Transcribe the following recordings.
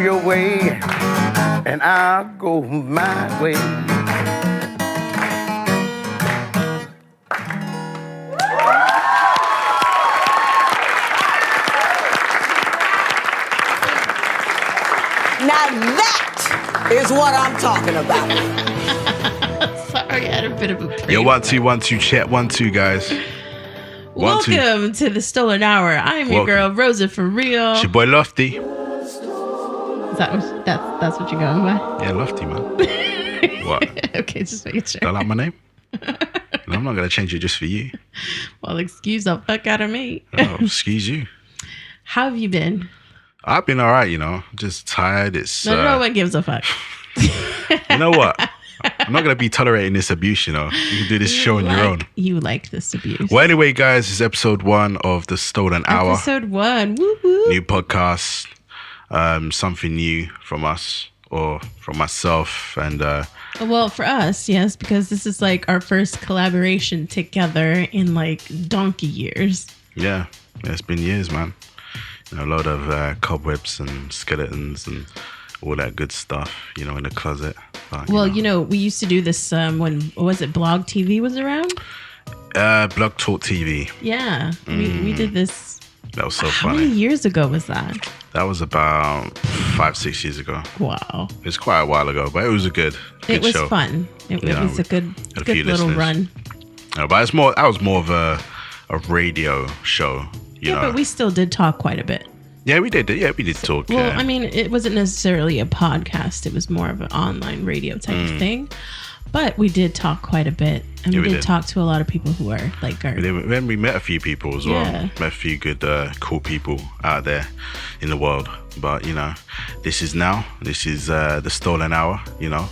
your way, and I'll go my way. Now that is what I'm talking about. Sorry, I had a bit of a break. Yo, 1 2 1 2 check 1 2 guys. Welcome to the Stolen Hour. I'm your girl Rosa for real. It's your boy Lofty. That's what you're going by? Yeah, Lofty, man. What? Okay, just making sure. Don't like my name? No, I'm not gonna change it just for you. Well, excuse the fuck out of me. Oh, excuse you. How have you been? I've been all right, you know. Just tired. It's no one gives a fuck. You know what? I'm not gonna be tolerating this abuse. You know, you can do this show on your own. You like this abuse. Well, anyway, guys, it's episode 1 of the Stolen Hour. Episode 1. Woo woo. New podcast. Something new from us or from myself, and well, for us, yes, because this is like our first collaboration together in like donkey years. Yeah, it's been years, man. You know, a lot of cobwebs and skeletons and all that good stuff, you know, in the closet. But, you know, we used to do this when, was it Blog TV was around? Blog Talk TV. Yeah, we did this. That was so How funny. many years ago was that? That was about 5-6 years ago. Wow. It was quite a while ago, but it was a good It was show. fun. It was a good few little listeners. run. No, but that was more of a radio show. You know. But we still did talk quite a bit. Yeah, we did. Yeah, we did talk. Well, yeah. I mean, it wasn't necessarily a podcast. It was more of an online radio type of thing. But we did talk quite a bit. And we did talk to a lot of people who are like our... Then we met a few people as well. Yeah. Met a few good, cool people out there in the world. But, you know, this is the Stolen Hour, you know.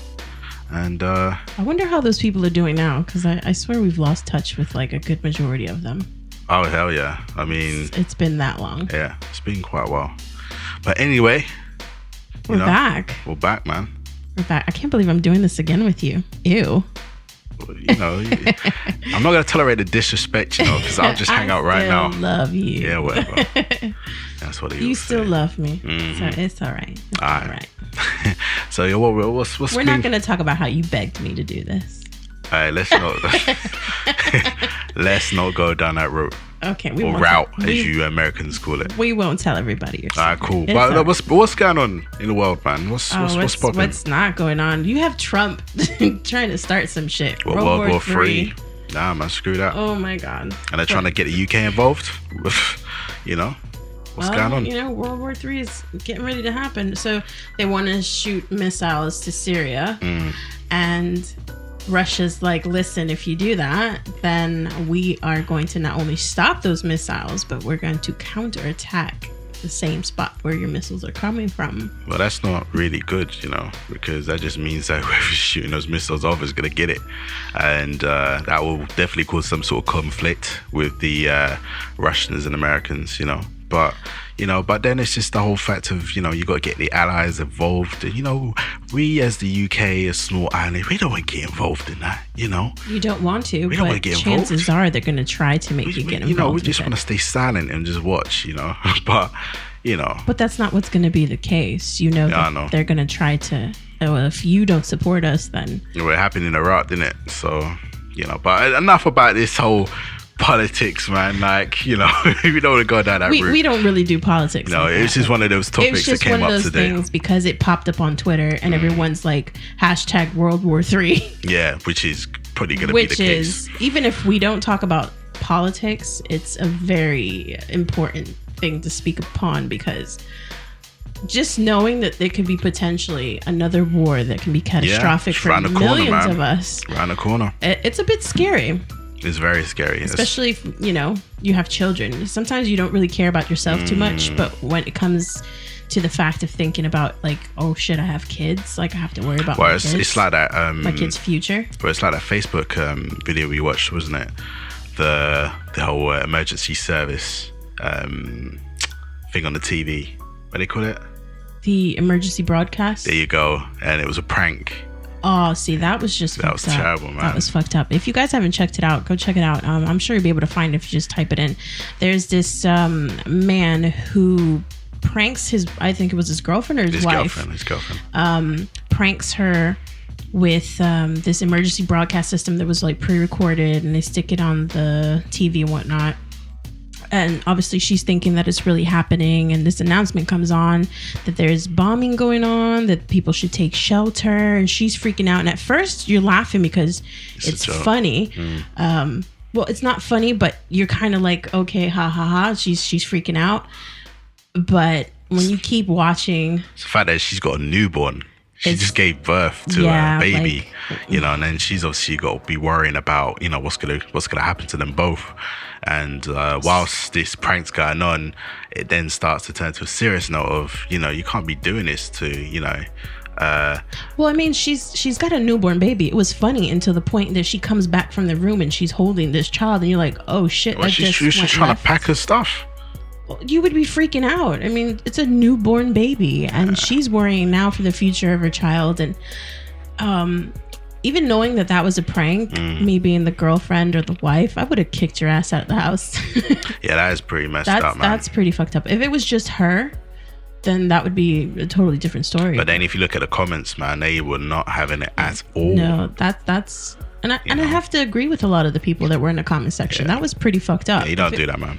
And I wonder how those people are doing now. Because I swear we've lost touch with like a good majority of them. oh, hell yeah. I mean... It's been that long. Yeah, it's been quite a while. But anyway... We're back. We're back, man. We're back. I can't believe I'm doing this again with you. Ew. You know, I'm not going to tolerate the disrespect, you know, because I'll just hang out right now. I still love you. Yeah, whatever. That's what it is. You still love me. So it's all right. It's all right. So, yeah, what's We're not going to talk about how you begged me to do this. All right, let's not go down that route. Okay, Or route, as you Americans call it. We won't tell everybody your secret. All right, cool. It's But all right. what's going on in the world, man? What's popping? What's not going on? You have Trump trying to start some shit. What, World War III? Nah, man, screw that. Oh my God. And they're trying to get the UK involved. You know, what's going on? You know, World War III is getting ready to happen. So they want to shoot missiles to Syria, and Russia's like, listen, if you do that, then we are going to not only stop those missiles, but we're going to counterattack the same spot where your missiles are coming from. Well, that's not really good, you know, because that just means that whoever's shooting those missiles off is going to get it. And that will definitely cause some sort of conflict with the Russians and Americans, you know. But then it's just the whole fact of, you know, you got to get the allies involved. And, you know, we as the UK, a small island, we don't want to get involved in that, you know. You don't want to, we don't want to get involved. Chances are they're going to try to make you get involved. You know, we just want to stay silent and just watch, you know. But, you know. But that's not what's going to be the case. You know, I know. They're going to try to, well, if you don't support us, then... It happened in Iraq, didn't it? So, you know, but enough about this whole... politics, man. Like, you know, we don't want to go down that route. We don't really do politics. No, like it's just one of those topics that came up today. It's just one of those things because it popped up on Twitter and everyone's like hashtag World War III. Yeah, which is probably going to be the case. Which is, even if we don't talk about politics, it's a very important thing to speak upon, because just knowing that there could be potentially another war that can be catastrophic for millions of us. Around the corner. It's a bit scary. It's very scary. Especially if, you know, you have children. Sometimes you don't really care about yourself too much, but when it comes to the fact of thinking about like, oh shit, I have kids, like I have to worry about my kids. It's like that my kids' future. But it's like that Facebook video we watched, wasn't it? The whole emergency service thing on the TV. What do they call it? The emergency broadcast. There you go. And it was a prank. Oh, see, that was just that was fucked up. Terrible, man. That was fucked up. If you guys haven't checked it out, go check it out. I'm sure you'll be able to find it if you just type it in. There's this man who pranks I think it was his girlfriend or his wife. His girlfriend. Pranks her with this emergency broadcast system that was like pre-recorded, and they stick it on the TV and whatnot. And obviously she's thinking that it's really happening, and this announcement comes on that there's bombing going on, that people should take shelter, and she's freaking out. And at first you're laughing because it's funny. Well, it's not funny, but you're kind of like, okay, ha ha ha, she's freaking out. But when you keep watching, it's the fact that she's got a newborn. She just gave birth to a baby, you know, and then she's obviously got to be worrying about, you know, what's gonna happen to them both. And whilst this prank's going on, it then starts to turn to a serious note of, you know, you can't be doing this to, you know. Well, I mean, she's got a newborn baby. It was funny until the point that she comes back from the room and she's holding this child, and you're like, oh shit, well, she's just trying to pack her stuff. You would be freaking out. I mean, it's a newborn baby, and she's worrying now for the future of her child. And even knowing that was a prank, me being the girlfriend or the wife, I would have kicked your ass out of the house. Yeah, that is pretty messed up, man. That's pretty fucked up. If it was just her, then that would be a totally different story. But then if you look at the comments, man, they were not having it at all. No, that's and I have to agree with a lot of the people that were in the comment section. That was pretty fucked up. Yeah, you don't do that, man.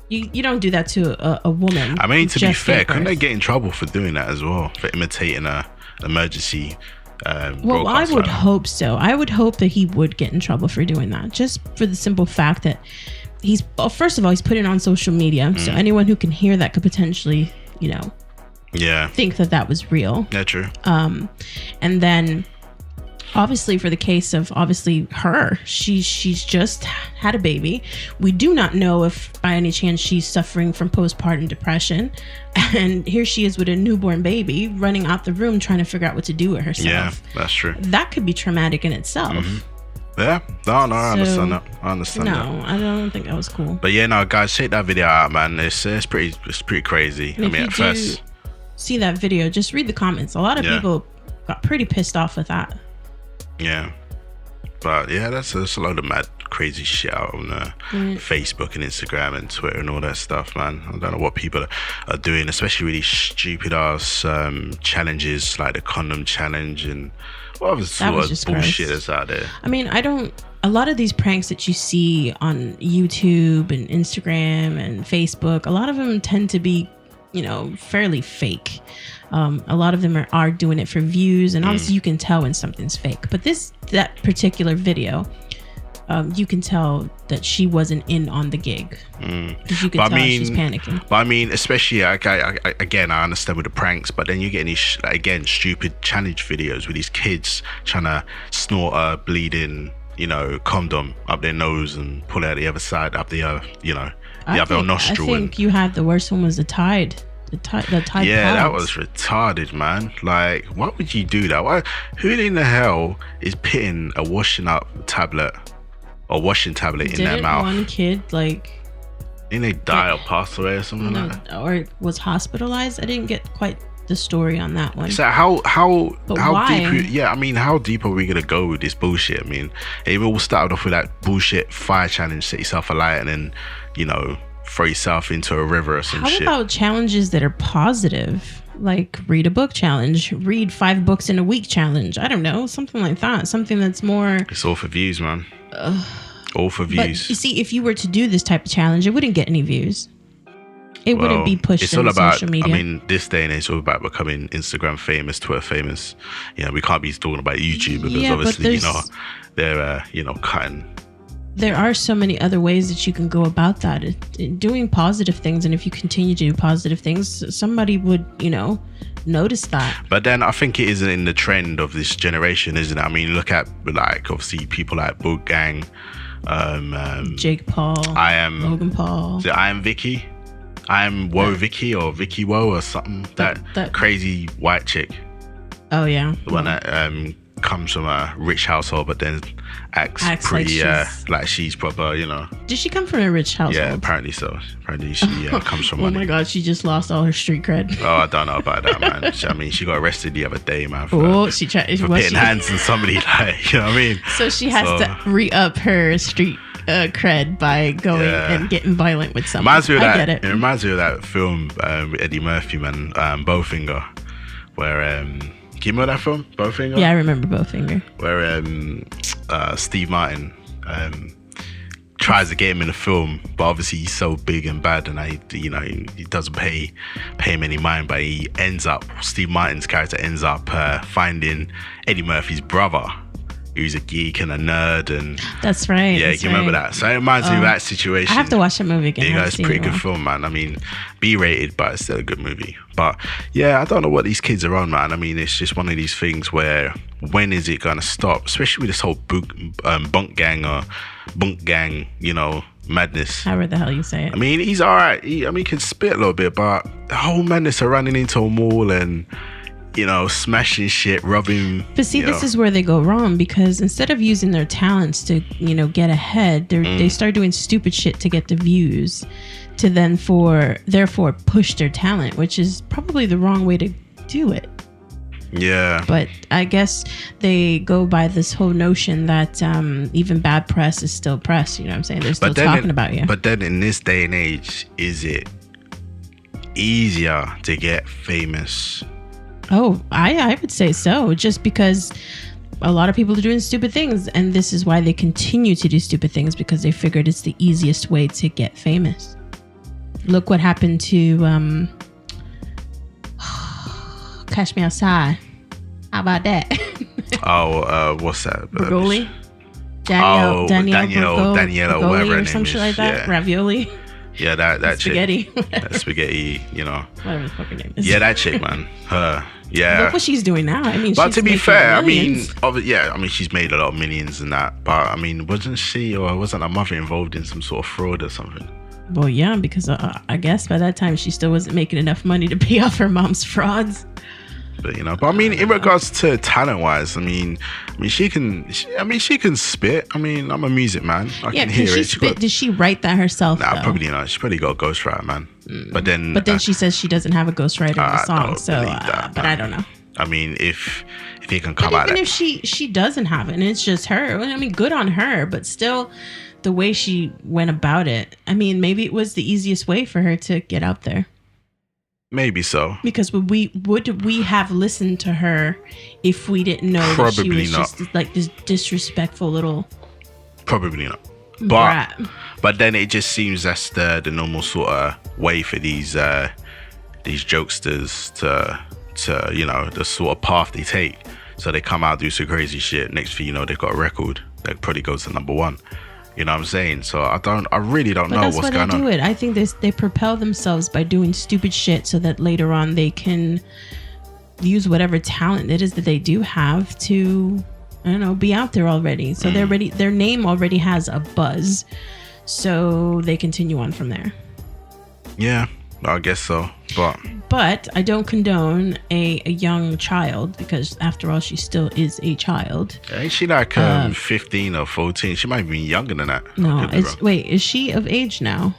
You don't do that to a woman. I mean, to be fair, couldn't they get in trouble for doing that as well, for imitating a emergency well, I would hope so. I would hope that he would get in trouble for doing that, just for the simple fact that first of all, he's putting it on social media, so anyone who can hear that could potentially, you know, think that was real. Yeah, true. And then obviously for the case of her, she's just had a baby. We do not know if by any chance she's suffering from postpartum depression, and here she is with a newborn baby running out the room trying to figure out what to do with herself. Yeah, that's true. That could be traumatic in itself. Yeah, no, I understand that. I understand that. No, I don't think that was cool. But yeah, no, guys, check that video out, man. It's pretty crazy. And I mean, at first, see that video, just read the comments. A lot of people got pretty pissed off with that. Yeah, but yeah, that's a load of mad crazy shit out on Facebook and Instagram and Twitter and all that stuff, man. I don't know what people are doing, especially really stupid ass challenges like the condom challenge and what other sort of bullshit that's out there. I mean, a lot of these pranks that you see on YouTube and Instagram and Facebook, a lot of them tend to be, you know, fairly fake. A lot of them are doing it for views, and obviously you can tell when something's fake. But that particular video, you can tell that she wasn't in on the gig. Because you can tell she's panicking. But I mean, especially, again, I understand with the pranks, but then you get these, again, stupid challenge videos with these kids trying to snort a bleeding, you know, condom up their nose and pull it out the other side, up the, you know, the other nostril. I think you had the worst one was the Tide. The Tide yeah, pads. That was retarded, man. Like, why would you do that? Who in the hell is putting a washing tablet in their mouth? One kid, like, didn't they die or pass away or something like that? Or was hospitalized? I didn't get quite the story on that one. So how why? deep? I mean, how deep are we gonna go with this bullshit? I mean, it all started off with that bullshit fire challenge, set yourself alight, and then, you know, throw yourself into a river or some shit. How about challenges that are positive? Like read a book challenge, read 5 books in a week challenge. I don't know, something like that. Something that's more... It's all for views, man. All for views. But you see, if you were to do this type of challenge, it wouldn't get any views. It wouldn't be pushed on social media. I mean, this day and age, it's all about becoming Instagram famous, Twitter famous. You know, we can't be talking about YouTube because obviously, you know, they're, you know, cutting... There are so many other ways that you can go about that. Doing positive things, and if you continue to do positive things, somebody would, you know, notice that. But then I think it isn't in the trend of this generation, isn't it? I mean, look at, like, obviously people like Boot Gang, Jake Paul, Logan Paul. I Am Vicky. I Am Woe Vicky or Vicky Woe or something. That crazy white chick. Oh yeah. The one that comes from a rich household, but then acts pretty like she's proper, you know. Did she come from a rich household? Yeah, apparently so. Apparently she comes from money. Oh my god, she just lost all her street cred. Oh, I don't know about that, man. I mean, she got arrested the other day, man, for she tried putting hands on somebody, like, you know what I mean? So she has to re-up her street cred by going and getting violent with someone. Reminds me of that. I get it. It reminds me of that film with Eddie Murphy, man, Bowfinger, where can you remember that film, Bowfinger? Yeah, I remember Bowfinger. Where Steve Martin tries to get him in the film, but obviously he's so big and bad, and he doesn't pay him any mind. But Steve Martin's character ends up finding Eddie Murphy's brother, who's a geek and a nerd, and that's right. Yeah, you can remember that. So it reminds me of that situation. I have to watch that movie again. Yeah, it's a pretty good film, man. I mean, B-rated, but it's still a good movie. But yeah, I don't know what these kids are on, man. I mean, it's just one of these things where when is it gonna stop? Especially with this whole bunk gang, madness. However the hell you say it. I mean, he's all right. He can spit a little bit, but the whole madness of running into a mall and smashing shit, rubbing. But see, this is where they go wrong, because instead of using their talents to, get ahead, they start doing stupid shit to get the views, to then therefore push their talent, which is probably the wrong way to do it. Yeah. But I guess they go by this whole notion that even bad press is still press. You know what I'm saying? They're still talking about you. But then in this day and age, is it easier to get famous? Oh, I would say so. Just because a lot of people are doing stupid things, and this is why they continue to do stupid things, because they figured it's the easiest way to get famous. Look what happened to Cash Me Outside. How about that? What's that? Bergoli? Danielle Bergoli, whatever her or some name shit is. like that. Yeah. Ravioli. Yeah, that spaghetti. Chick. That spaghetti, Whatever the fuck her name is. Yeah, that chick, man. Her. Yeah. Look what she's doing now. I mean, but she's to be making fair, millions. she's made a lot of millions and that. But I mean, wasn't her mother involved in some sort of fraud or something? Well, yeah, because I guess by that time she still wasn't making enough money to pay off her mom's frauds. But I mean, in regards to talent-wise, I mean, she can spit. I mean, I'm a music man. I can hear it. Did she write that herself? Nah, though? probably not. She probably got a ghostwriter, man. But then she says she doesn't have a ghostwriter in the song. Don't So, believe that, but man. I don't know. I mean, if it can come But out, even if she doesn't have it, and it's just her. I mean, good on her. But still, the way she went about it. I mean, maybe it was the easiest way for her to get out there. maybe so. Because would we have listened to her if we didn't know that she was just like this disrespectful little Probably not. brat? But then it just seems that's the normal sort of way for these jokesters to the sort of path they take. So they come out, do some crazy shit. Next thing you know, they've got a record that probably goes to number one. You know what I'm saying? So I really don't know what's going on. That's why they do it. I think they propel themselves by doing stupid shit so that later on they can use whatever talent it is that they do have to, I don't know, be out there already. So their name already has a buzz. So they continue on from there. Yeah, I guess so. But I don't condone a young child, because after all, she still is a child. Ain't she like 15 or 14? She might be younger than that. No, is she of age now?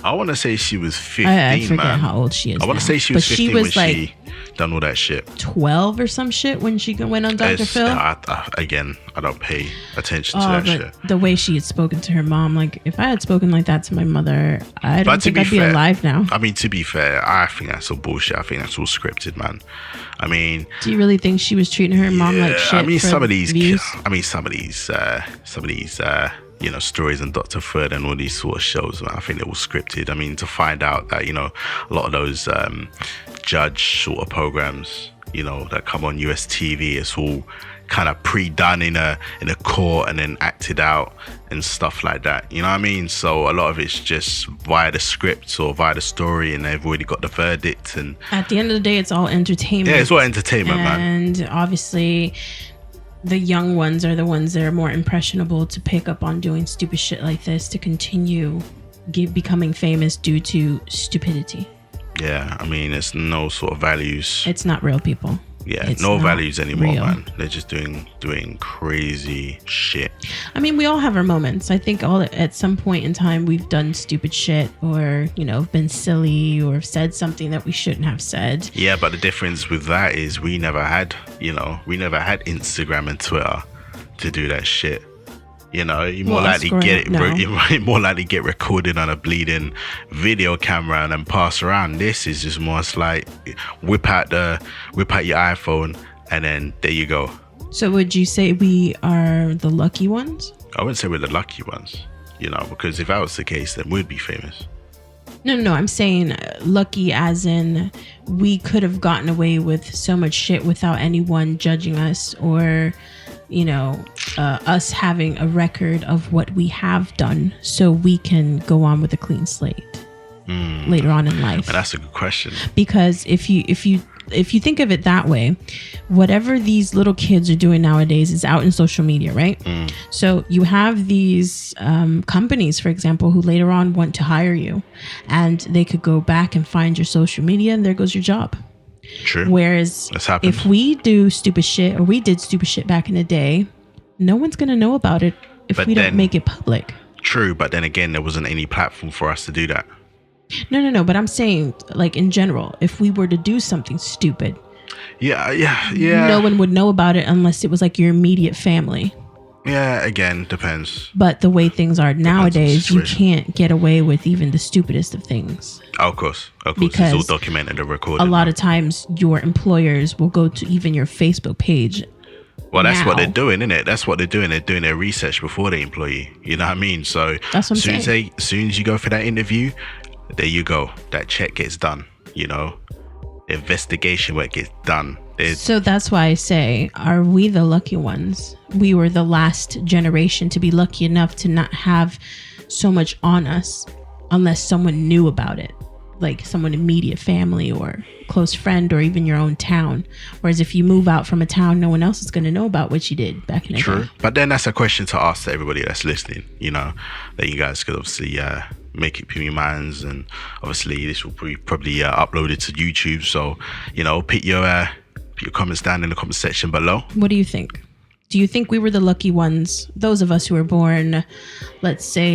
I want to say she was 15, I forget man. how old she is. I want to say she was 15 when she done all that shit. 12 or some shit when she went on Dr. Phil. Again, I don't pay attention to that shit. The way she had spoken to her mom, like if I had spoken like that to my mother, I don't think I'd be alive now. I mean, to be fair, I think that's all bullshit. I think that's all scripted, man. I mean, do you really think she was treating her mom like shit? I mean, some of these views? Stories and Dr. Phil and all these sort of shows, man, I think they're all scripted. I mean, to find out that, a lot of those judge sort of programs, that come on US TV, it's all kind of pre-done in a court and then acted out and stuff like that. You know what I mean? So a lot of it's just via the script or via the story, and they've already got the verdict. And at the end of the day, it's all entertainment. Yeah, it's all entertainment, man. And obviously, the young ones are the ones that are more impressionable to pick up on doing stupid shit like this, to continue becoming famous due to stupidity. Yeah, I mean, it's no sort of values. It's not real people. Yeah, it's no values anymore, real. man. They're just doing crazy shit. I mean, we all have our moments. I think at some point in time we've done stupid shit, or been silly, or said something that we shouldn't have said. Yeah, but the difference with that is we never had Instagram and Twitter to do that shit. You know, you're more Well, us likely growing get it. up, no. You're more likely get recorded on a bleeding video camera and then pass around. This is just more like whip out your iPhone and then there you go. So would you say we are the lucky ones? I wouldn't say we're the lucky ones, you know, because if that was the case, then we'd be famous. No, I'm saying lucky as in we could have gotten away with so much shit without anyone judging us or, you know, us having a record of what we have done so we can go on with a clean slate later on in life. And that's a good question. Because if you think of it that way, whatever these little kids are doing nowadays is out in social media, right? So you have these companies, for example, who later on want to hire you, and they could go back and find your social media, and there goes your job. True. Whereas That's happened. if we do stupid shit, or we did stupid shit back in the day, no one's gonna know about it if But we don't then- make it public. True, but then again, there wasn't any platform for us to do that. No. But I'm saying, like in general, if we were to do something stupid, Yeah. no one would know about it unless it was like your immediate family. Yeah, again, depends. But the way things are nowadays, you situation. can't get away with even the stupidest of things. Oh, of course. Because It's all documented and recorded. A lot of times, your employers will go to even your Facebook page. Well, that's what now. they're doing, isn't it? That's what they're doing. They're doing their research before they employ you. You know what I mean? So That's what I'm as soon as you go for that interview, there you go. That check gets done. You know, investigation work gets done. So that's why I say, are we the lucky ones? We were the last generation to be lucky enough to not have so much on us unless someone knew about it, like someone immediate family or close friend or even your own town. Whereas if you move out from a town, no one else is going to know about what you did back in the True. day. But then that's a question to ask to everybody that's listening, you know, that you guys could obviously make it up in your minds. And obviously this will be probably uploaded to YouTube. So, you know, put your comments down in the comment section below. What do you think? Do you think we were the lucky ones? Those of us who were born, let's say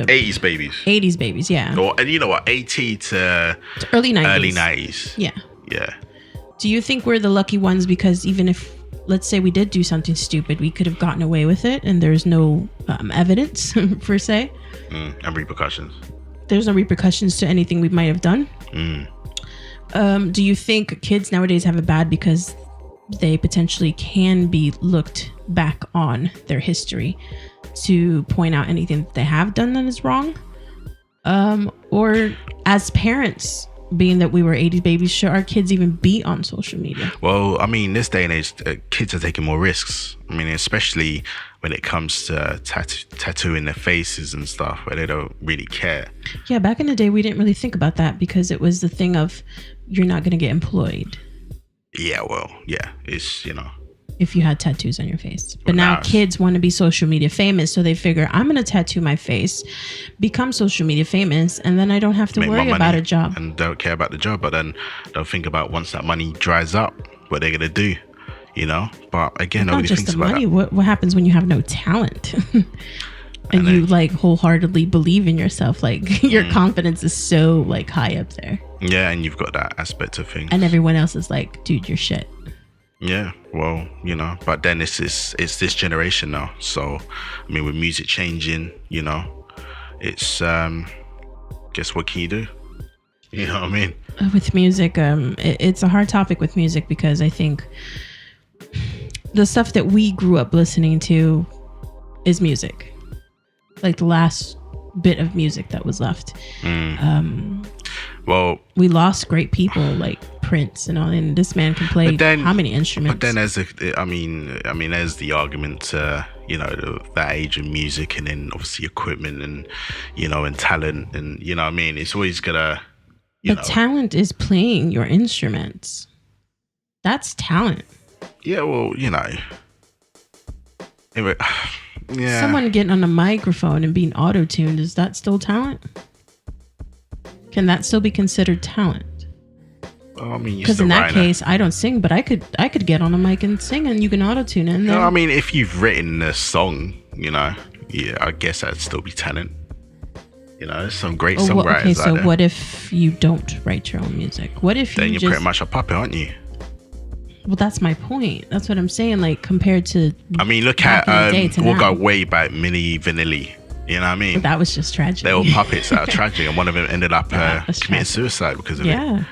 80s babies. 80s babies, yeah. And you know what? 80 to Early 90s. early 90s. Yeah. Yeah. Do you think we're the lucky ones because even if, let's say we did do something stupid, we could have gotten away with it and there's no evidence per se? And repercussions. There's no repercussions to anything we might have done? Do you think kids nowadays have it bad because they potentially can be looked back on their history to point out anything that they have done that is wrong? Or as parents, being that we were 80s babies, should our kids even be on social media? Well, I mean, this day and age, kids are taking more risks. I mean, especially when it comes to tattooing their faces and stuff, where they don't really care. Yeah, back in the day, we didn't really think about that because it was the thing of you're not going to get employed Yeah, well, yeah, it's, you know. if you had tattoos on your face. But Well, now now- kids want to be social media famous, so they figure I'm going to tattoo my face, become social media famous, and then I don't have to Make more worry money about a job. and don't care about the job, but then don't think about once that money dries up, what they're gonna do, you know. But again, Not nobody just thinks the about money. that. What happens when you have no talent? And then- you like wholeheartedly believe in yourself, like your confidence is so like high up there, Yeah, and you've got that aspect of things. and everyone else is like, dude, you're shit. Yeah, well, you know, but then it's this generation now. So, I mean, with music changing, you know, it's guess what can you do? You know what I mean? With music, it's a hard topic with music because I think the stuff that we grew up listening to is music, like the last bit of music that was left. Well, We lost great people like Prince and all, and this man can play But then- how many instruments? but then there's the argument, you know, that age of music, and then obviously equipment, and you know, and talent, and you know what I mean. It's always gonna, you But know. talent is playing your instruments. That's talent. Yeah, well, you know. Yeah. Someone getting on a microphone and being auto-tuned, is that still talent? Can that still be considered talent? Well, I mean, you're Because still in that writing it. case, I don't sing, but I could get on a mic and sing, and you can auto-tune it. And No, then, I mean, if you've written a song, you know, yeah, I guess that'd still be talent. You know, there's some great Oh, songwriters okay, out so there. what if you don't write your own music? What if Then you you're just... pretty much a puppet, aren't you? Well, that's my point. That's what I'm saying. Like, compared to, I mean, look back at in the day to we'll now. go way back, Milli Vanilli. You know what I mean? That was just tragic. They were puppets that are tragic, and one of them ended up That's committing tragic. suicide because of Yeah. it.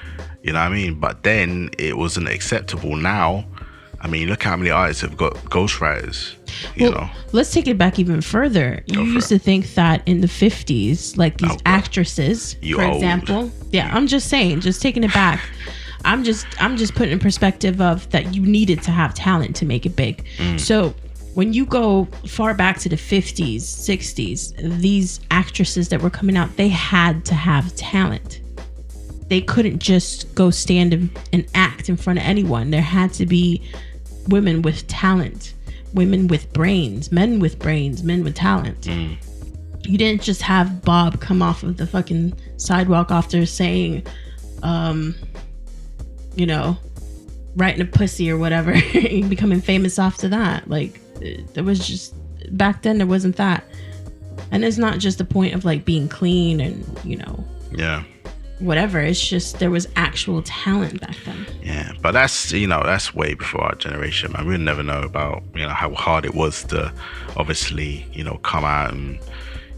You know what I mean? But then it wasn't acceptable. Now, I mean, look how many artists have got ghostwriters. You know, let's take it back even further. You for used it. to think that in the 50s, like these Oh, bro. actresses, You for old. example. Yeah, I'm just saying, just taking it back. I'm just putting in perspective of that you needed to have talent to make it big. So when you go far back to the 50s, 60s, these actresses that were coming out, they had to have talent. They couldn't just go stand and act in front of anyone. There had to be women with talent, women with brains, men with talent. You didn't just have Bob come off of the fucking sidewalk after saying, you know, writing a pussy or whatever, and becoming famous after that. Like, there was just, back then there wasn't that. And it's not just the point of like being clean and, you know, yeah. whatever. It's just there was actual talent back then. Yeah, but that's, you know, that's way before our generation, man. We'll never know about, you know, how hard it was to obviously, you know, come out and,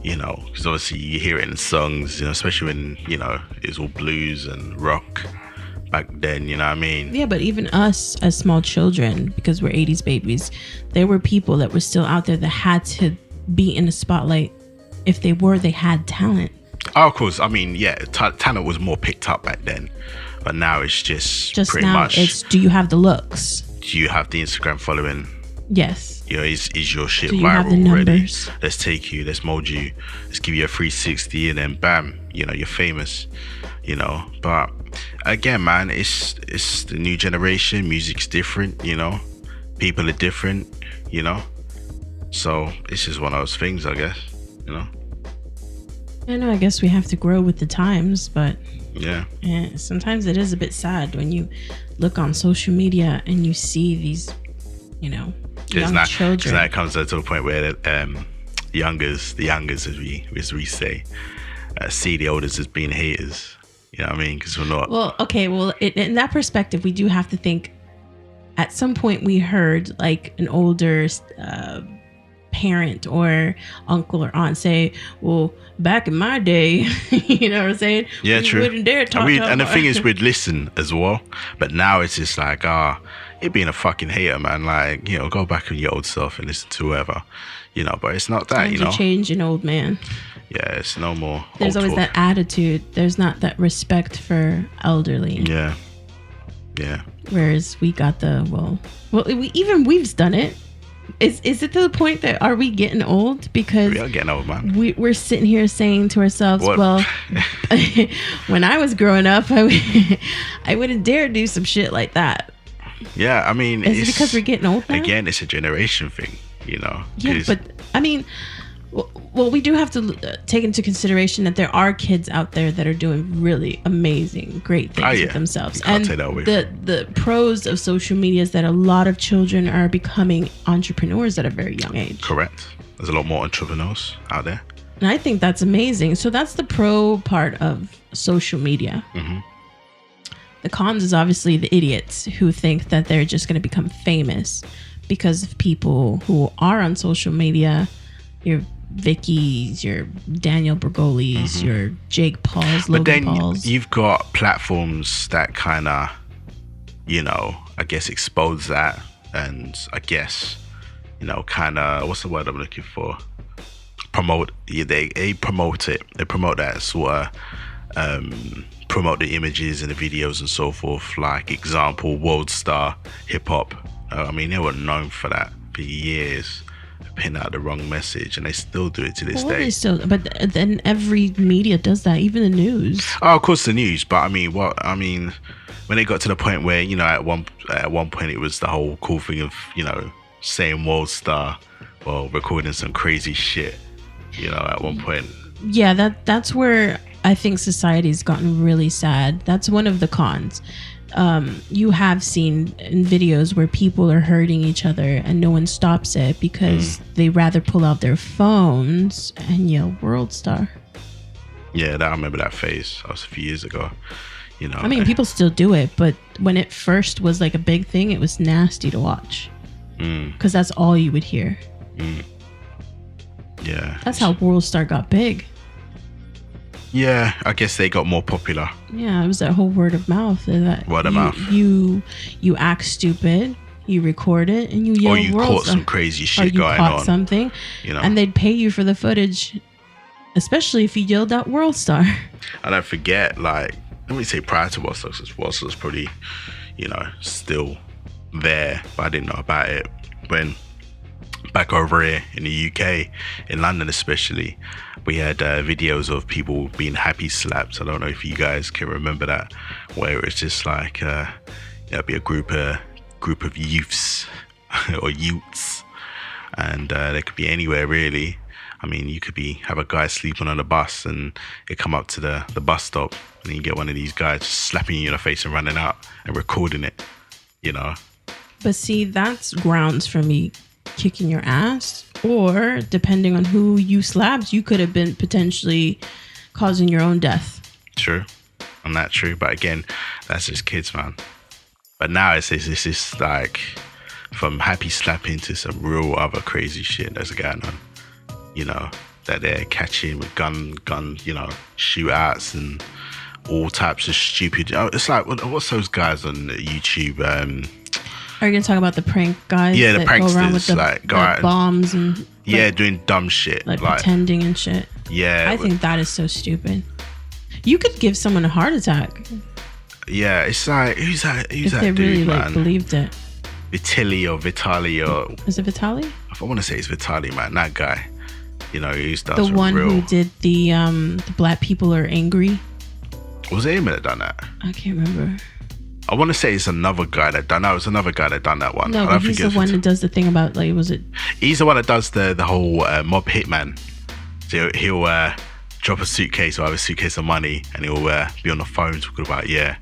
you know, because obviously you hear it in songs, you know, especially when, you know, it's all blues and rock back then, you know what I mean? Yeah, but even us as small children, because we're 80s babies, there were people that were still out there that had to be in the spotlight. If they had talent. Oh, of course. I mean, yeah, talent was more picked up back then, but now it's just pretty now much. it's, do you have the looks? Do you have the Instagram following? Yes. You know, is your shit Do you have the viral already? numbers? Let's take you, let's mold you, let's give you a 360, and then bam, you know, you're famous. You know, but again, man, it's the new generation. Music's different. You know, people are different. You know, so it's just one of those things, I guess. You know. I know, I guess we have to grow with the times, but Yeah. sometimes it is a bit sad when you look on social media and you see these, you know, young children. Because now it comes to the point where the youngers, as we say, see the elders as being haters. You know what I mean? Because we're not. Well, okay. Well, in that perspective, we do have to think. At some point, we heard like an older parent or uncle or aunt say, "Well, back in my day," you know what I'm saying? Yeah, we true. wouldn't dare talk And the about- thing is, we'd listen as well. But now it's just like, you're being a fucking hater, man. Like, you know, go back on your old self and listen to whoever. You know, but it's not that, Times you know. are changing, old man. Yeah, it's no more. There's old always talk. that attitude. There's not that respect for elderly. Yeah. Yeah. Whereas we got we've done it. Is it to the point that are we getting old? Because We are getting old, man. we're sitting here saying to ourselves, What? well, when I was growing up, I wouldn't dare do some shit like that. Yeah, I mean, Is it it's, because we're getting old now? again, it's a generation thing, you know. Yeah, 'Cause- but I mean, well, we do have to take into consideration that there are kids out there that are doing really amazing, great things Oh, yeah. with themselves. You can't And take that away the pros of social media is that a lot of children are becoming entrepreneurs at a very young age. correct. There's a lot more entrepreneurs out there. And I think that's amazing. So that's the pro part of social media. Mm-hmm. The cons is obviously the idiots who think that they're just going to become famous because of people who are on social media. Your Vicky's, your Daniel Bergoli's, your Jake Paul's, Logan But then Paul's. you've got platforms that kind of, you know, I guess expose that, and I guess, you know, kind of, what's the word I'm looking for? Promote. Yeah, they promote it. They promote that sort of, promote the images and the videos and so forth. Like example, World Star Hip Hop. I mean, they were known for that for years. Pin out the wrong message, and they still do it to this Well, day. they still, but then every media does that, even the news. Oh, of course, the news. But I mean, when they got to the point where, you know, at one point it was the whole cool thing of, you know, saying World Star while recording some crazy shit. You know, at one point. Yeah, that's where I think society's gotten really sad. That's one of the cons. You have seen in videos where people are hurting each other and no one stops it because they rather pull out their phones and yell World Star. Yeah, I remember that phase. That was a few years ago. You know, I mean, people still do it, but when it first was like a big thing, it was nasty to watch because that's all you would hear. Yeah, That's how World Star got big. Yeah, I guess they got more popular. Yeah, it was that whole word of mouth. That Word of mouth. You act stupid, you record it, and you yell Or you World caught Star. some crazy Or shit you going caught on. something, You know, and they'd pay you for the footage, especially if you yelled out World Star. I don't forget, like, let me say prior to World Star, because World Star's probably, you know, still there, but I didn't know about it when back over here in the UK, in London especially, we had videos of people being happy slapped. I don't know if you guys can remember that, where it's just like it'd be a group of youths or youths, and they could be anywhere really. I mean, you could have a guy sleeping on a bus, and it come up to the bus stop, and you get one of these guys just slapping you in the face and running out and recording it. You know. But see, that's grounds for me kicking your ass, or depending on who you slapped, you could have been potentially causing your own death. True. I'm not true, but again, that's just kids, man. But now it's just like from happy slapping to some real other crazy shit that's going on. You know, that they're catching with gun, you know, shootouts and all types of stupid. It's like what's those guys on YouTube? Are you gonna talk about the prank guys? Yeah, the that go around with pranksters, the, like, go the out and- bombs and Yeah, doing dumb shit. like pretending and shit. Yeah, I think that is so stupid. You could give someone a heart attack yeah. It's like who's that if they dude, really man? like believed it. Vitali or Is it Vitali? I want to say it's Vitali, man. That guy. You know, he does The some one real. who did the black people are angry. Was it him that done that? I can't remember. I want to say it's another guy that done that. It was another guy that done that one. No, I but don't he's think the one that does the thing about like, was it? He's the one that does the whole mob hitman. So he'll drop a suitcase or have a suitcase of money, and he'll be on the phone talking about, yeah,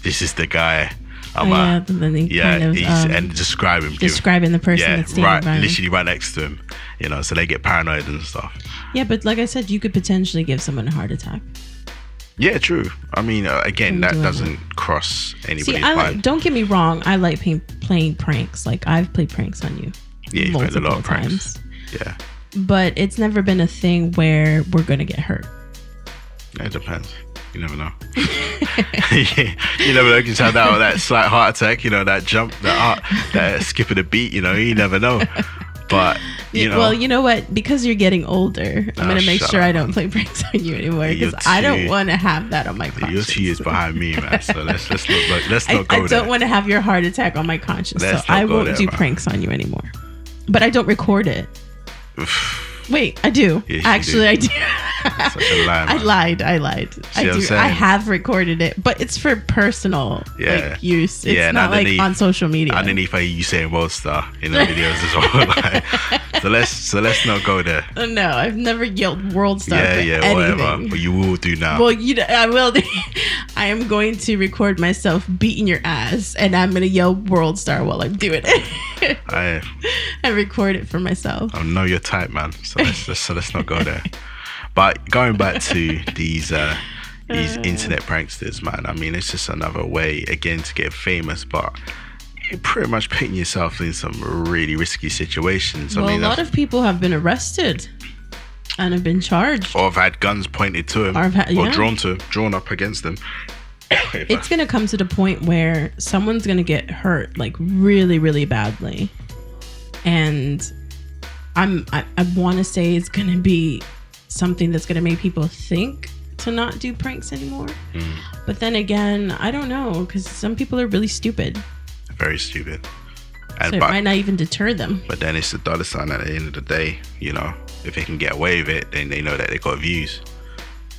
this is the guy. And then he kind of and describe him. describing the person Yeah, that's standing right, by him. literally right next to him. You know, so they get paranoid and stuff. Yeah, but like I said, you could potentially give someone a heart attack. Yeah, true. I mean, again, I'm that doing doesn't cross anybody's See, I mind. like, don't get me wrong. I like playing pranks. Like I've played pranks on you. Yeah, you've played a lot of multiple pranks. times. Yeah, But it's never been a thing where we're gonna get hurt. it depends. You never know. Yeah, you never know. You can have that slight heart attack. You know, that jump, that skip of the beat. You know, you never know. But you know, Well, you know what? Because you're getting older, I'm gonna make shut sure up, I don't man. play pranks on you anymore You're because I don't too- want to have that on my conscience. you're 2 years behind me, man. So let's not I go there. don't want to have your heart attack on my conscience, Let's so not I go won't there, do man. pranks on you anymore. But I don't record it. Wait, I do. Yes, you Actually, I do. Such a lie, I man. lied. I what I'm do. saying? I have recorded it, but it's for personal Yeah. like use. It's Yeah, and not like underneath- on social media. Underneath, I hear you saying World Star in the videos as well. Like, so let's not go there. No, I've never yelled World Star for anything. Whatever. But you will do now. Well, I will. I am going to record myself beating your ass, and I'm gonna yell World Star while I'm doing it. I record it for myself. know your type, man. So let's not go there. But going back to these internet pranksters, man. I mean, it's just another way again to get famous, but you're pretty much putting yourself in some really risky situations. Well, I mean, a lot of people have been arrested and have been charged. or have had guns pointed to him, Or have had- yeah. drawn up against them. It's gonna come to the point where someone's gonna get hurt like really, really badly, and I want to say it's gonna be something that's gonna make people think to not do pranks anymore. But then again, I don't know, because some people are really stupid, Very stupid. so And it but might not even deter them. But then it's the dollar sign at the end of the day, you know. If they can get away with it, then they know that they got views.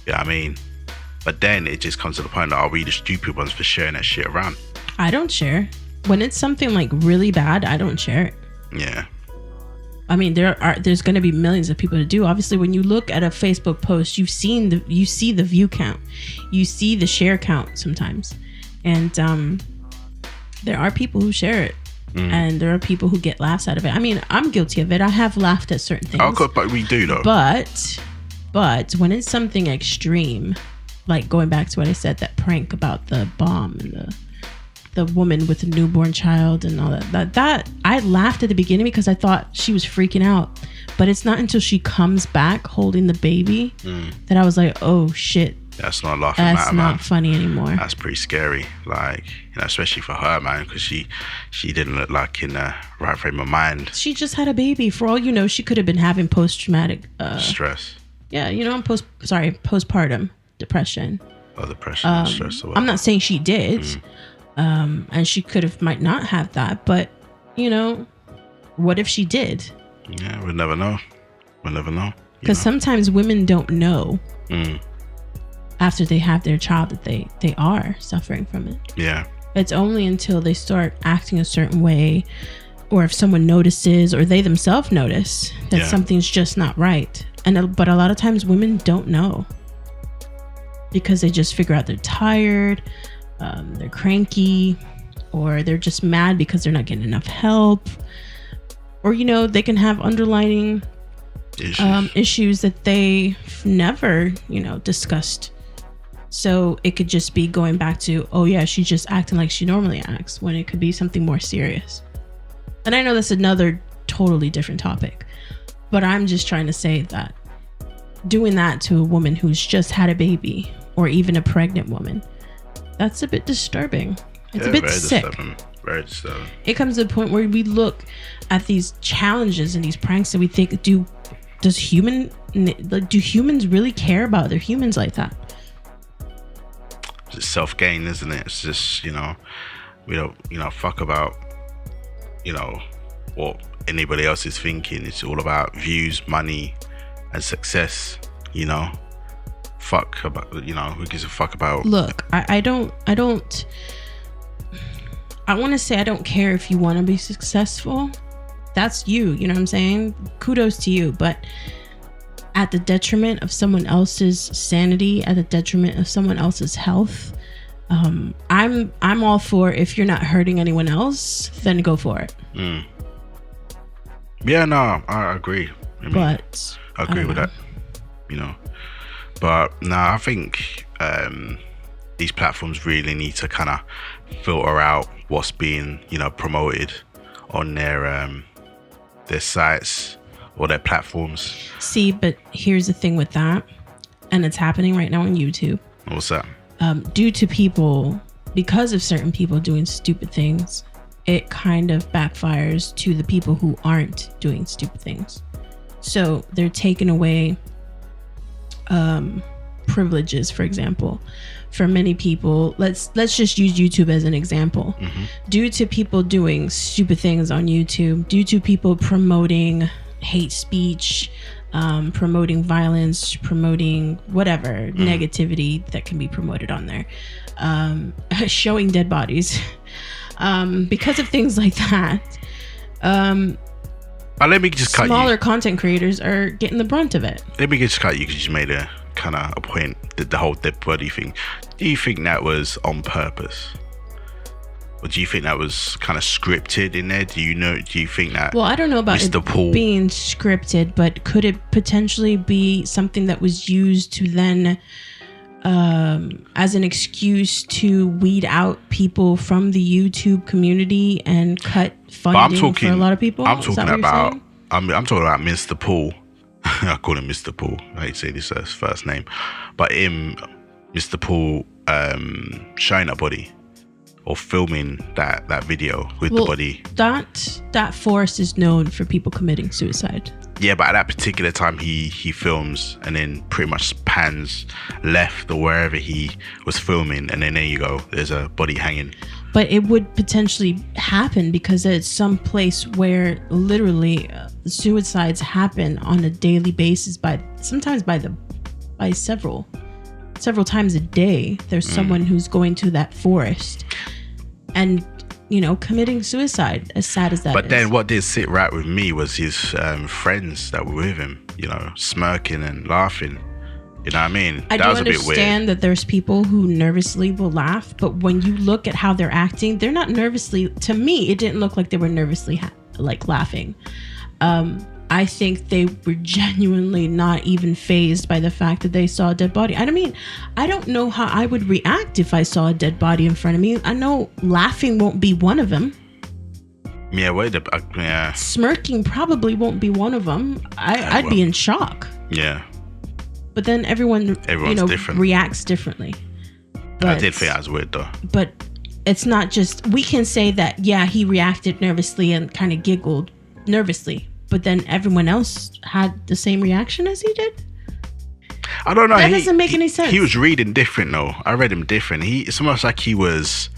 You know what I mean? But then it just comes to the point that are we the stupid ones for sharing that shit around? I don't share when it's something like really bad. I don't share it. Yeah. I mean, there's going to be millions of people to do. Obviously, when you look at a Facebook post, you see the view count, you see the share count sometimes, and there are people who share it, and there are people who get laughs out of it. I mean, I'm guilty of it. I have laughed at certain things. Oh, good, but we do though. But when it's something extreme, like going back to what I said, that prank about the bomb and the woman with a newborn child and all that I laughed at the beginning because I thought she was freaking out, but it's not until she comes back holding the baby that I was like, oh shit, that's not laughing that's matter, not man. funny anymore. That's pretty scary, like, you know, especially for her, man, because she didn't look like in the right frame of mind. She just had a baby. For all you know, she could have been having post-traumatic Stress postpartum depression or depression, stress, or whatever. I'm not saying she did, and she might not have that, but you know, what if she did? Yeah, we'll never know. Because sometimes women don't know after they have their child that they are suffering from it. Yeah. It's only until they start acting a certain way, or if someone notices, or they themselves notice that something's just not right. But a lot of times women don't know because they just figure out they're tired, they're cranky, or they're just mad because they're not getting enough help, or you know, they can have underlying issues that they've never, you know, discussed. So it could just be going back to, oh yeah, she's just acting like she normally acts, when it could be something more serious. And I know that's another totally different topic, but I'm just trying to say that doing that to a woman who's just had a baby, or even a pregnant woman, that's a bit disturbing. It's a bit sick. Very disturbing. It comes to the point where we look at these challenges and these pranks and we think, do humans really care about other humans like that? It's self-gain, isn't it? It's just, you know, we don't, you know, fuck about, you know, what anybody else is thinking. It's all about views, money, and success, you know. Fuck about, you know, who gives a fuck about... Look, I want to say I don't care if you want to be successful. That's you know what I'm saying? Kudos to you, but at the detriment of someone else's sanity, at the detriment of someone else's health, I'm all for, if you're not hurting anyone else, then go for it. Yeah, no, I agree. But I agree with that, you know. But no, I think these platforms really need to kind of filter out what's being, you know, promoted on their sites or their platforms. See, but here's the thing with that, and it's happening right now on YouTube. What's that? Due to people, because of certain people doing stupid things, it kind of backfires to the people who aren't doing stupid things. So they're taking away privileges, for example. For many people, let's just use YouTube as an example. Due to people doing stupid things on YouTube, due to people promoting hate speech, promoting violence, promoting whatever negativity that can be promoted on there, showing dead bodies, because of things like that, let me just cut smaller you. content creators are getting the brunt of it. Let me just cut you because you made a kind of a point, the whole dead body thing. Do you think that was on purpose, or do you think that was kind of scripted in there? Do you think that? Well, I don't know about Mr. it Paul being scripted, but could it potentially be something that was used to then as an excuse to weed out people from the YouTube community and cut funding for a lot of people? I'm talking about Mr. Paul. I call him Mr. Paul. I hate to say this as his first name, but Mr. Paul showing that body or filming that video with the body. That forest is known for people committing suicide. Yeah, but at that particular time he films and then pretty much pans left or wherever he was filming, and then there you go, there's a body hanging. But it would potentially happen because it's some place where literally suicides happen on a daily basis, sometimes by several times a day. There's someone who's going to that forest and, you know, committing suicide, as sad as that is. But then what did sit right with me was his friends that were with him, you know, smirking and laughing. You know what I mean? I do understand that there's people who nervously will laugh, but when you look at how they're acting, they're not nervously. To me, it didn't look like they were nervously like laughing. I think they were genuinely not even fazed by the fact that they saw a dead body. I mean, I don't know how I would react if I saw a dead body in front of me. I know laughing won't be one of them. Yeah, yeah. Smirking probably won't be one of them. I'd be in shock. Yeah. But then everyone's different. Reacts differently. But, I did think that was weird though. But it's not just, we can say that, yeah, he reacted nervously and kind of giggled nervously. But then everyone else had the same reaction as he did? I don't know. That doesn't make any sense. He was reading different though. I read him different. It's almost like he was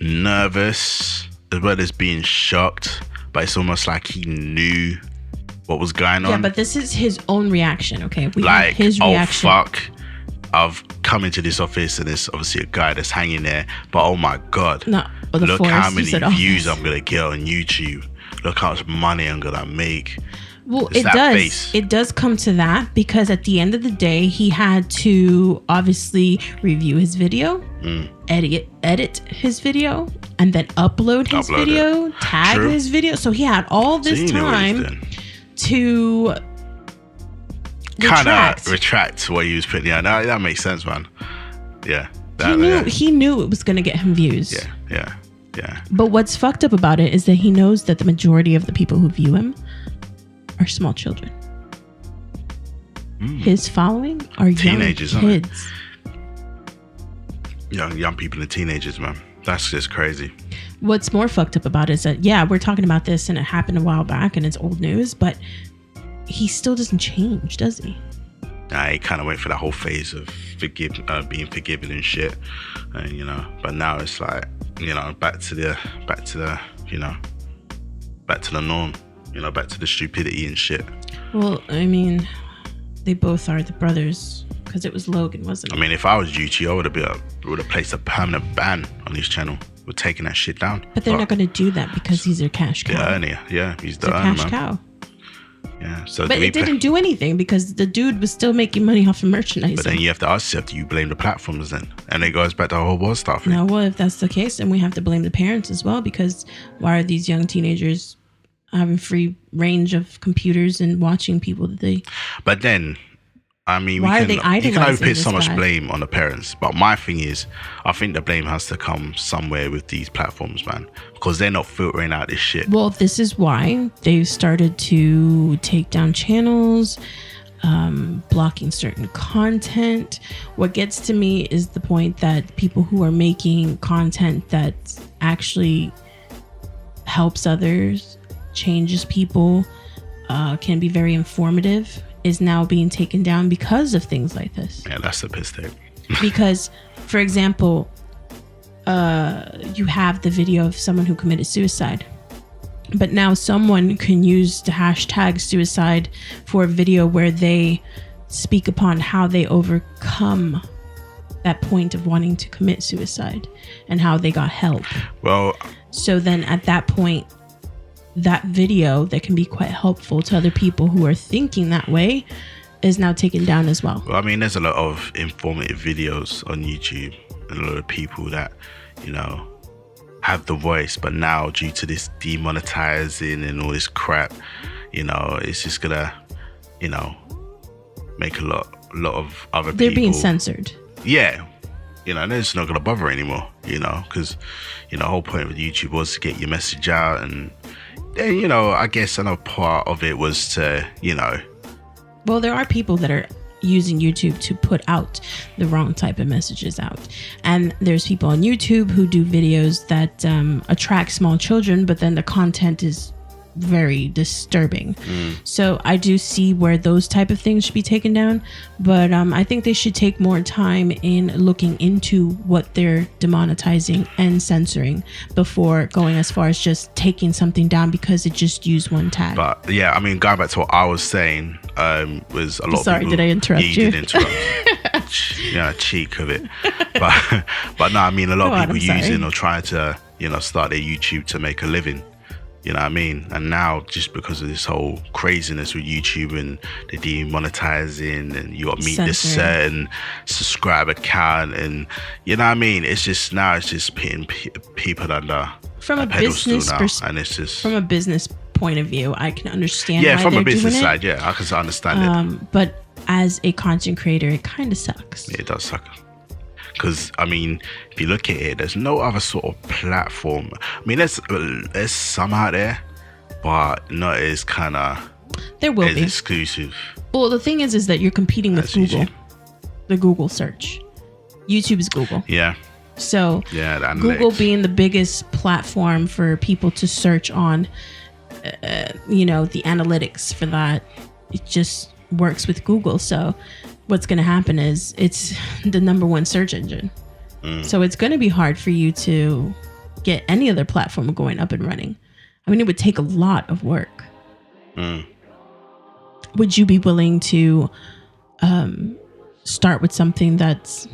nervous as well as being shocked, but it's almost like he knew what was going on. Yeah, but this is his own reaction, okay? We like, have his reaction. Oh fuck, I've come into this office and there's obviously a guy that's hanging there, but oh my god, look how many views I'm gonna get on YouTube. Look how much money I'm gonna make. Well, it does come to that, because at the end of the day, he had to obviously review his video, edit his video, and then upload his video, tag his video. So he had all this time to kind of retract what he was putting. Yeah, that makes sense, man. Yeah, he knew it was going to get him views. Yeah. But what's fucked up about it is that he knows that the majority of the people who view him are small children. His following are teenagers, young kids. Young people and teenagers, man. That's just crazy. What's more fucked up about it is that, yeah, we're talking about this and it happened a while back and it's old news, but he still doesn't change, does he? He kind of went for that whole phase of being forgiven and shit, and but now it's like, back to the norm, back to the stupidity and shit. Well, I mean, they both are the brothers, because it was Logan, wasn't it? I mean, if I was YouTube, I would have placed a permanent ban on his channel. We're taking that shit down. But they're not going to do that because he's their cash cow. The earner, yeah, he's the earner, cash cow. Yeah, so but it didn't do anything because the dude was still making money off of merchandise. But then you have to ask yourself, do you blame the platforms then? And it goes back to the whole war stuff. No, well, if that's the case, then we have to blame the parents as well, because why are these young teenagers having free range of computers and watching people that they... But then, I mean, you can only put so much blame on the parents. But my thing is, I think the blame has to come somewhere with these platforms, man, because they're not filtering out this shit. Well, this is why they've started to take down channels, blocking certain content. What gets to me is the point that people who are making content that actually helps others, changes people, can be very informative, is now being taken down because of things like this. Yeah, that's the piss take. Because, for example, you have the video of someone who committed suicide, but now someone can use the hashtag suicide for a video where they speak upon how they overcome that point of wanting to commit suicide and how they got help. Well, so then at that point, that video that can be quite helpful to other people who are thinking that way is now taken down as well. Well, I mean, there's a lot of informative videos on YouTube and a lot of people that, have the voice, but now due to this demonetizing and all this crap, it's just gonna, make a lot of other people. They're being censored. Yeah. They're just not gonna bother anymore, because, the whole point of YouTube was to get your message out, and then, I guess another part of it was to, Well, there are people that are using YouTube to put out the wrong type of messages out. And there's people on YouTube who do videos that attract small children, but then the content is very disturbing. So I do see where those type of things should be taken down, but I think they should take more time in looking into what they're demonetizing and censoring before going as far as just taking something down because it just used one tag. But yeah, I mean, going back to what I was saying, was a lot Sorry, of people... did I interrupt you? You did interrupt. Cheek of it. But no, I mean, a lot of people using or trying to, start their YouTube to make a living. You know what I mean? And now, just because of this whole craziness with YouTube and the demonetizing, and you got to meet this certain subscriber count, and you know what I mean? It's just now, it's just putting people under from a business and it's just from a business point of view, I can understand. Yeah, why from they're a business doing it. side, yeah, I can understand it. But as a content creator, it kind of sucks. It does suck. Because, I mean, if you look at it, there's no other sort of platform. I mean, there's some out there, but not as kind of There will as be. exclusive. Well, the thing is that you're competing with as Google, YouTube. the Google search. YouTube is Google. Yeah, So yeah. The Google analytics. being the biggest platform for people to search on, the analytics for that, it just works with Google. So what's going to happen is it's the number one search engine. So it's going to be hard for you to get any other platform going up and running. I mean, it would take a lot of work. Would you be willing to start with something that's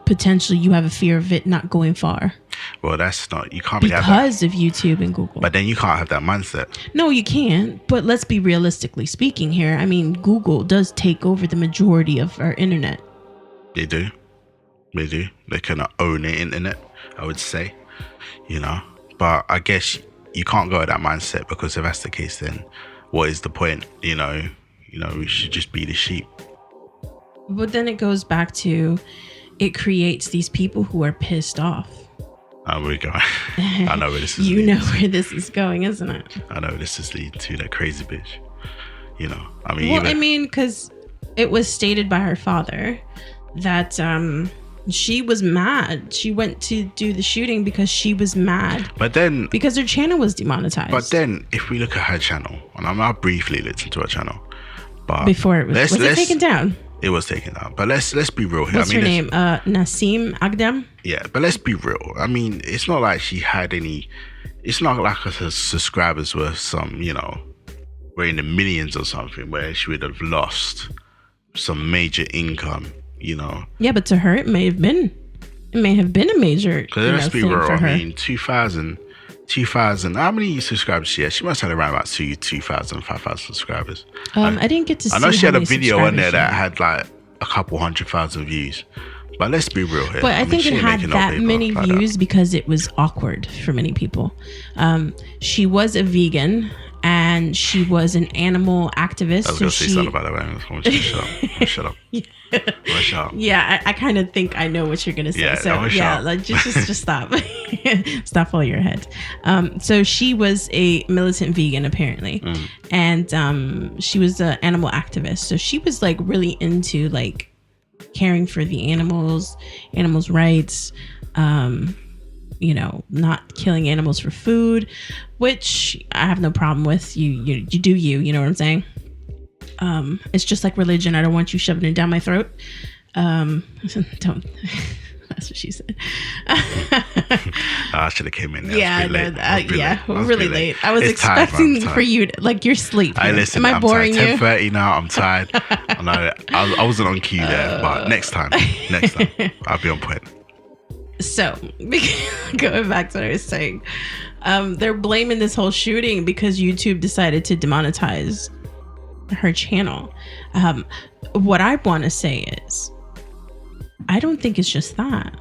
potentially you have a fear of it not going far Well, that's not, you can't really have that. because of YouTube and Google? But then you can't have that mindset. No, you can't. But let's be realistically speaking here. I mean, Google does take over the majority of our internet. They do. They do. They can own the internet, I would say. But I guess you can't go with that mindset, because if that's the case, then what is the point? We should just be the sheep. But then it goes back to it creates these people who are pissed off. Oh, we're going. I know where this is. You know where this is going, isn't it? I know this is leading to that crazy bitch. I mean, Because it was stated by her father that she was mad. She went to do the shooting because she was mad but then, because her channel was demonetized. but then, if we look at her channel, and I briefly looked into her channel, but before it was it taken down? It was taken down. But let's be real here. What's her name? Nasim Agdam. Yeah, but let's be real. I mean, it's not like she had any. It's not like her subscribers were were in the millions or something, where she would have lost some major income. Yeah, but to her, it may have been a major Let's be thing real. for her. I mean, 2000. How many subscribers she had? She must have had around about 2,000, 5,000 subscribers. I didn't get to see. I know she how had a many video on there subscribers that she had like a couple 100,000 views. But let's be real here. But I think she it ain't had making no that paper many like that. views because it was awkward for many people. She was a vegan and she was an animal activist. I was going to say something about that, but I want you to shut up. Shut up. Shut up. Yeah, I kind of think I know what you're gonna say. Yeah, So I wish yeah, I- like just stop, stop all your head. So she was a militant vegan apparently, and she was an animal activist. So she was like really into like caring for the animals rights, not killing animals for food, which I have no problem with. You do you know what I'm saying? It's just like religion. I don't want you shoving it down my throat. Don't. That's what she said. I should have came in there. Yeah, I was a bit late. I was we're really late. I was It's tired, expecting man. I'm for you to, like, your sleep. Hey, listen, Am I I'm boring tired. you? 10:30 now. I'm tired. I know. I wasn't on cue there, but next time, I'll be on point. So, going back to what I was saying, they're blaming this whole shooting because YouTube decided to demonetize her channel. What I want to say is, I don't think it's just that.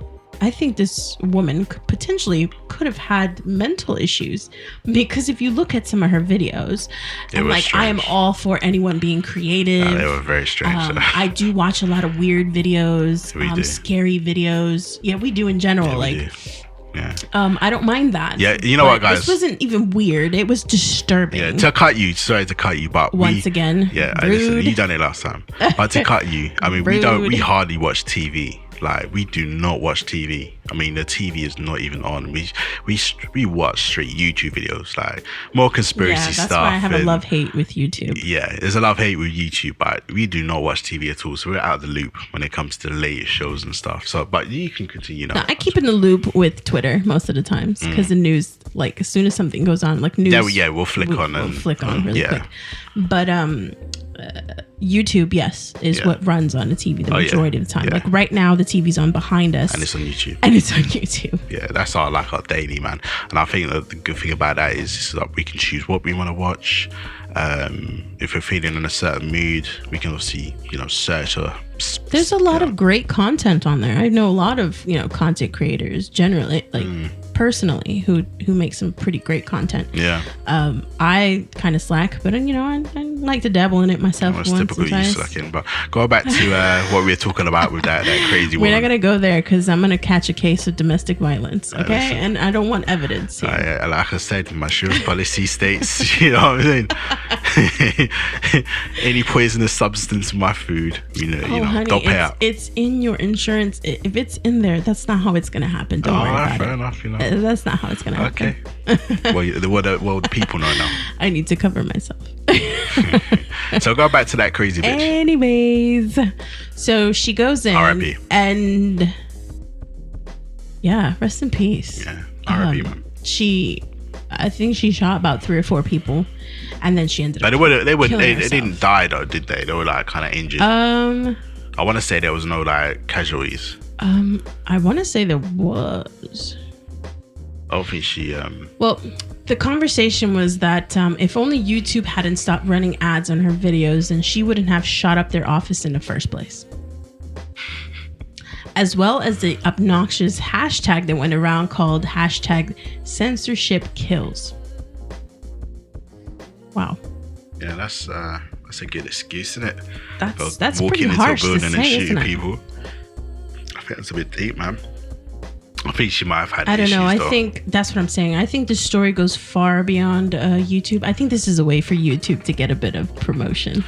I think this woman potentially could have had mental issues, because if you look at some of her videos, and was like, I am strange. all for anyone being creative. They were very strange. I do watch a lot of weird videos, We do. scary videos. Yeah, we do in general. Yeah, we like, do. Yeah. I don't mind that. Yeah, you know what, But guys? This wasn't even weird. It was disturbing. Yeah, to cut you, sorry to cut you, but Once again, yeah, rude. listen, you done it last time. But to cut you, I mean, we Rude. hardly watch TV. Like, we do not watch TV. I mean, the TV is not even on. We watch straight YouTube videos, like more conspiracy Yeah, that's stuff. why I have a and- love-hate with YouTube. Yeah, there's a love-hate with YouTube, but we do not watch TV at all. So we're out of the loop when it comes to the latest shows and stuff. So, but you can continue now. No, I keep in the loop with Twitter most of the times because the news, like, as soon as something goes on, like news, we'll flick on we'll and flick on really yeah. quick. But YouTube, yes, is Yeah. what runs on the TV the Oh, yeah. majority of the time. Yeah. Like right now, the TV's on behind us, And it's on YouTube. and it's on YouTube. Yeah, that's our daily, man. And I think that the good thing about that is that we can choose what we want to watch. If we're feeling in a certain mood, we can obviously search or. There's a lot of great content on there. I know a lot of content creators generally, like personally who make some pretty great content. Yeah. I kind of slack, but you know, I like to dabble in it myself. Well, it's typical you slacking. But go back to what we were talking about with that crazy We're woman. not gonna go there because I'm gonna catch a case of domestic violence. Okay, listen. and I don't want evidence here. Like I said, my insurance policy states, you know what I'm saying? Any poisonous substance in my food, you know, Honey, don't pay out. It's in your insurance. If it's in there, that's not how it's gonna happen. Don't worry about fair it. enough, you know. That's not how it's gonna happen. Okay. well, the people know now. I need to cover myself. So go back to that crazy bitch. Anyways, so she goes in R.I.P. and yeah, rest in peace. Yeah, R.I.P. man. I think she shot about 3 or 4 people, and then she ended up. But they killing herself. didn't die though, did they? They were like kind of injured. I want to say there was no like casualties. I want to say there was. I don't think she. Well, the conversation was that if only YouTube hadn't stopped running ads on her videos, then she wouldn't have shot up their office in the first place. As well as the obnoxious hashtag that went around called hashtag censorship kills. Wow. Yeah, that's a good excuse, isn't it? That's walking pretty into harsh a building to and say, shooting isn't it? people. I think that's a bit deep, man. I think she might have had I don't know. issues, though. I think that's what I'm saying. I think the story goes far beyond YouTube. I think this is a way for YouTube to get a bit of promotion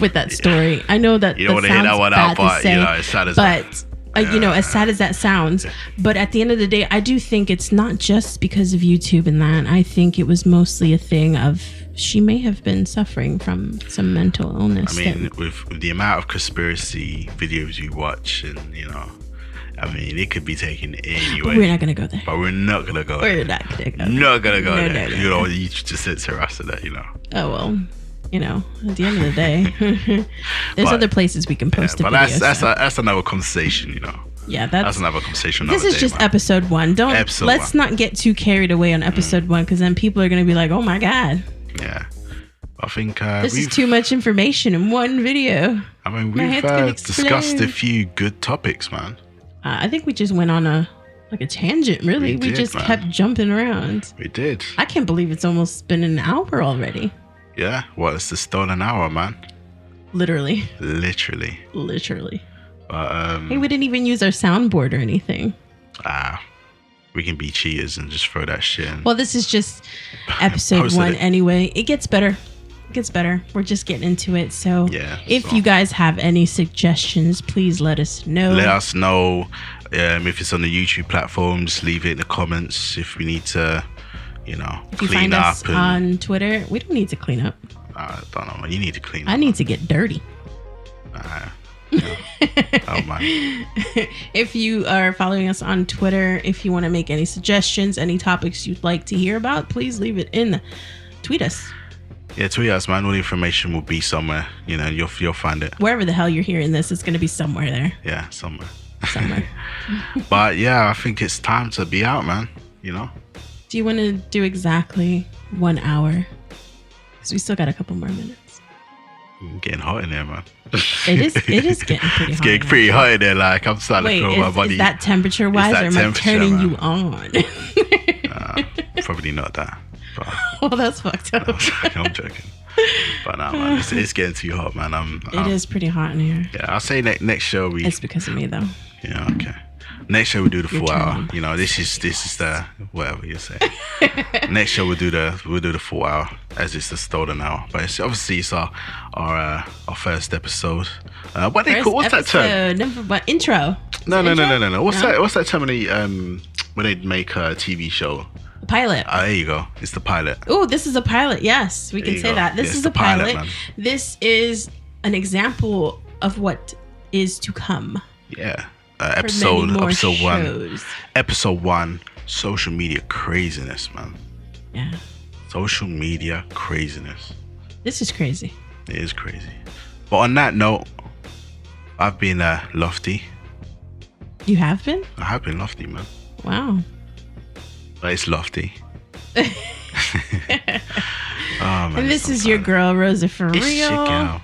with that story. I know that You don't want to hear that one out, but you know, as sad as you know, as sad as that sounds, but at the end of the day, I do think it's not just because of YouTube and that. I think it was mostly a thing of she may have been suffering from some mental illness. I mean, with the amount of conspiracy videos you watch, and you know, I mean, it could be taken anyway. We're not gonna go there. But we're not gonna go We're there. not gonna go. Not gonna go No, there. no, no, You know, no. you just censor us to that. You know. Oh well, you know, at the end of the day, there's But- other places we can post But a video. that's another conversation. You know. Yeah, That's another conversation. This another is day, just man. episode 1. Let's not get too carried away on episode 1 because then people are gonna be like, "Oh my god, Yeah. I think this is we've too much information in one video." I mean, My we've head's gonna discussed a explode. few good topics, man. I think we just went on a tangent. Really, We we did, just man. kept jumping around. We did. I can't believe it's almost been an hour already. Yeah. Well, it's the stolen hour, man. Literally. Literally. But Hey, we didn't even use our soundboard or anything. we can be cheaters and just throw that shit in. Well, this is just episode Posted 1 it. anyway. It gets better. We're just getting into it. So Yeah, if so- you guys have any suggestions, please let us know. Let us know if it's on the YouTube platforms. Leave it in the comments if we need to, you know, If you clean find up. us on Twitter, we don't need to clean up. I don't know, man. You need to clean up. I need to get dirty. Oh man. If you are following us on Twitter, if you want to make any suggestions, any topics you'd like to hear about, please leave it in. Tweet us. Yeah, tweet us, man. All the information will be somewhere. You know, you'll find it. Wherever the hell you're hearing this, it's going to be somewhere there. Yeah, somewhere. Somewhere. But yeah, I think it's time to be out, man. You know. Do you want to do exactly 1 hour? Because we still got a couple more minutes. Getting hot in there, man. It is getting pretty It's hot. getting pretty hot in there. Like I'm starting Wait, to feel my body. is that temperature wise, that or am I temperature, turning man. you on? Probably not that. But Well, that's fucked up. I'm joking. But no, man, it's getting too hot, man. It is pretty hot in here. Yeah, I'll say next show we. It's because of me, though. Yeah, okay. Next show we do the full turn hour. on. You know, this is the whatever you say. Next show we'll do the full hour as it's the stolen hour. But it's our first episode. What they call? What's that term? Episode number 1, intro. No. What's No? that? What's that term when they make a TV show? Pilot. There you go. It's the pilot. Oh, this is a pilot. Yes, we There can you say go. that. This Yes, is the a pilot. man. This is an example of what is to come. Yeah. For many Episode more 1. shows. Episode 1. Social media craziness, man. Yeah, Social media craziness. this is crazy. It is crazy. But on that note, I've been lofty. You have been? I have been lofty, man. Wow. But it's lofty. Oh, man, And this it's is your girl, Rosa, for It's real. your girl.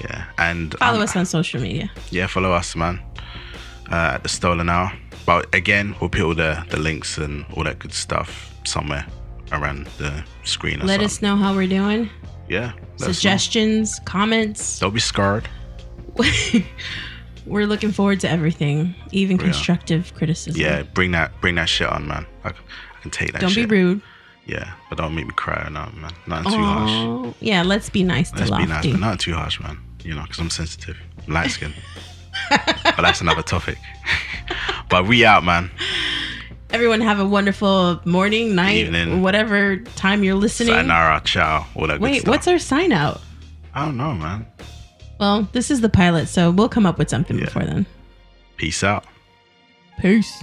Yeah, and Follow us on social media. Yeah, follow us, man. At the Stolen Hour. But again, we'll put all the links and all that good stuff somewhere around the screen. Let us know how we're doing. Yeah. Suggestions, comments. Don't be scarred. We're looking forward to everything, even constructive criticism. Yeah, bring that shit on, man. I can take that. Don't shit. be rude. Yeah, but don't make me cry or nothing, man. Nothing too harsh. Yeah, let's be nice to Lofty. Let's be nice, but not too harsh, man. You know, because I'm sensitive. I'm light skinned. But that's another topic. But we out, man. Everyone have a wonderful morning, night, evening, whatever time you're listening. Sayonara, ciao, all that good Wait, stuff. what's our sign out? I don't know, man. Well, this is the pilot, so we'll come up with something before then. Peace out. Peace.